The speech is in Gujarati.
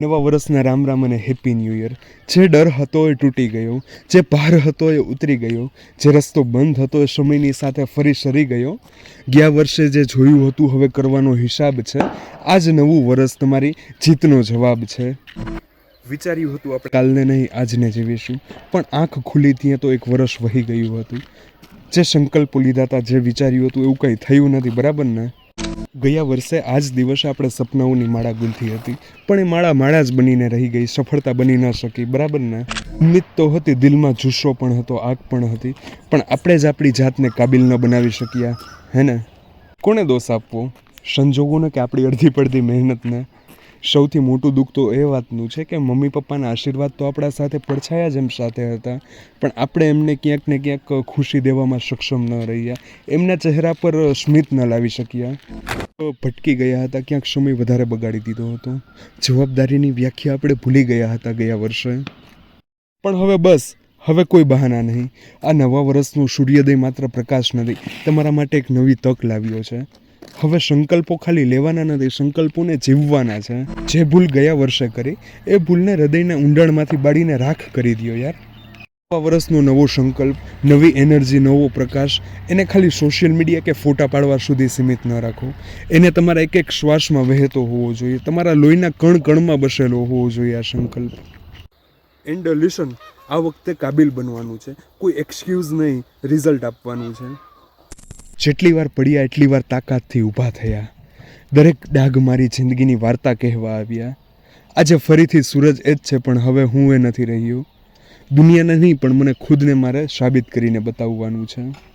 નવા વર્ષના રામ રામ અને હેપી ન્યૂ યર. જે ડર હતો એ તૂટી ગયો, જે ભાર હતો એ ઉતરી ગયો, જે રસ્તો બંધ હતો એ સમયની સાથે ફરી સરી ગયો. ગયા વર્ષે જે જોયું હતું હવે કરવાનો હિસાબ છે. આજ નવું વર્ષ તમારી જીતનો જવાબ છે. વિચાર્યું હતું આપણે કાલને નહીં આજને જીવીશું, પણ આંખ ખુલી ત્યાં તો એક વર્ષ વહી ગયું હતું. જે સંકલ્પો લીધા હતા, જે વિચાર્યું હતું એવું કંઈ થયું નથી, બરાબર ને? ગયા વર્ષે આ જ દિવસે આપણે સપનાઓની માળા ગુંથી હતી, પણ એ માળા માળા જ બનીને રહી ગઈ, સફળતા બની ન શકી, બરાબર ને? ઉમ્મીદ તો હતી, દિલમાં જુસ્સો પણ હતો, આગ પણ હતી, પણ આપણે જ આપણી જાતને કાબિલ ન બનાવી શક્યા, હે ને? કોને દોષ આપવો? સંજોગોને કે આપણી અડધી પડધી મહેનતને? સૌથી મોટું દુઃખ તો એ વાતનું છે કે મમ્મી પપ્પાના આશીર્વાદ તો આપણા સાથે પડછાયા જેમ સાથે હતા, પણ આપણે એમને ક્યાંક ને ક્યાંક ખુશી દેવામાં સક્ષમ ન રહ્યા, એમના ચહેરા પર સ્મિત ન લાવી શક્યા. ભટકી ગયા હતા, ક્યાંક સમય વધારે બગાડી દીધો હતો. જવાબદારીની વ્યાખ્યા આપણે ભૂલી ગયા હતા ગયા વર્ષે. પણ હવે બસ, હવે કોઈ બહાના નહીં. આ નવા વર્ષનું સૂર્યોદય માત્ર પ્રકાશ નથી, તમારા માટે એક નવી તક લાવ્યો છે. હવે સંકલ્પો ખાલી લેવાના નથી, સંકલ્પોને જીવવાના છે. જે ભૂલ ગયા વર્ષે કરી એ ભૂલને હૃદયના ઊંડાણમાંથી બાળીને રાખ કરી દો યાર. નવા વર્ષનો નવો સંકલ્પ, નવી એનર્જી, નવો પ્રકાશ, એને ખાલી સોશિયલ મીડિયા કે ફોટા પાડવા સુધી સીમિત ન રાખો. એને તમારા એક એક શ્વાસમાં વહેતો હોવો જોઈએ, તમારા લોહીના કણ કણમાં બસેલો હોવો જોઈએ આ સંકલ્પ. એન્ડ લિસન, આ વખતે કાબિલ બનવાનું છે, કોઈ એક્સક્યુઝ નહીં, રિઝલ્ટ આપવાનું છે. જેટલી વાર પડ્યા એટલી વાર તાકાતથી ઊભા થયા, દરેક ડાઘ મારી જિંદગીની વાર્તા કહેવા આવ્યા. આજે ફરીથી સૂરજ એ જ છે, પણ હવે હું એ નથી રહ્યો. દુનિયાને નહીં પણ મને ખુદને મારે સાબિત કરીને બતાવવાનું છે.